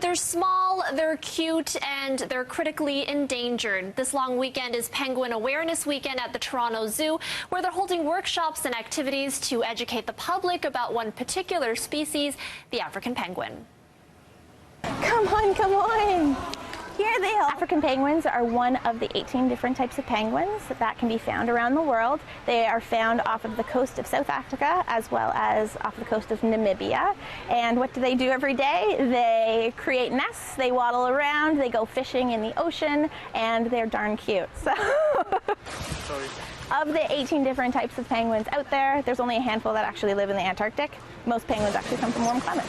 They're small, they're cute, and they're critically endangered. This long weekend is Penguin Awareness Weekend at the Toronto Zoo, where they're holding workshops and activities to educate the public about one particular species, the African penguin. Come on, come on. Here they are. African penguins are one of the 18 different types of penguins that can be found around the world. They are found off of the coast of South Africa as well as off the coast of Namibia. And what do they do every day? They create nests, they waddle around, they go fishing in the ocean, and they're darn cute. So of the 18 different types of penguins out there, there's only a handful that actually live in the Antarctic. Most penguins actually come from warm climates.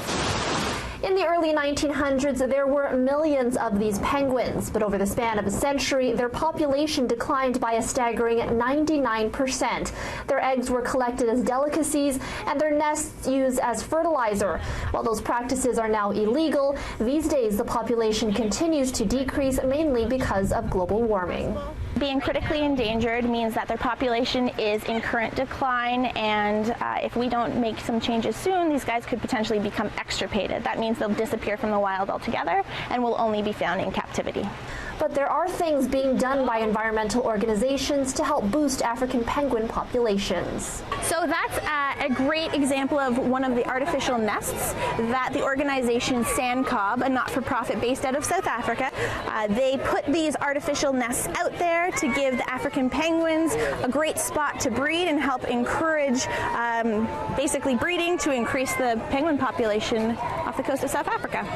In the early 1900s, there were millions of these penguins, but over the span of a century, their population declined by a staggering 99%. Their eggs were collected as delicacies and their nests used as fertilizer. While those practices are now illegal, these days the population continues to decrease, mainly because of global warming. Being critically endangered means that their population is in current decline, and if we don't make some changes soon, these guys could potentially become extirpated. That means they'll disappear from the wild altogether and will only be found in captivity. But there are things being done by environmental organizations to help boost African penguin populations. So that's a great example of one of the artificial nests that the organization Sandcob, a not-for-profit based out of South Africa, they put these artificial nests out there to give the African penguins a great spot to breed and help encourage basically breeding to increase the penguin population off the coast of South Africa.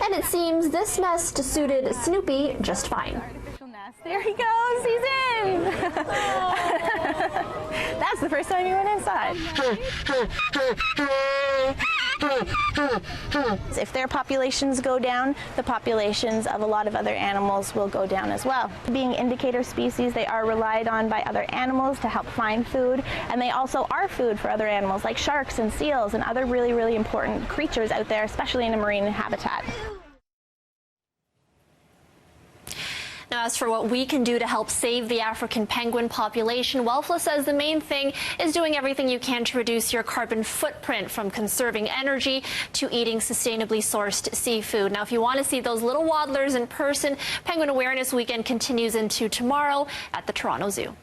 And it seems this nest suited Snoopy just fine. There he goes, he's in! That's the first time you went inside. If their populations go down, the populations of a lot of other animals will go down as well. Being indicator species, they are relied on by other animals to help find food, and they also are food for other animals like sharks and seals and other really, really important creatures out there, especially in a marine habitat. Now, as for what we can do to help save the African penguin population, WELFLA says the main thing is doing everything you can to reduce your carbon footprint, from conserving energy to eating sustainably sourced seafood. Now, if you want to see those little waddlers in person, Penguin Awareness Weekend continues into tomorrow at the Toronto Zoo.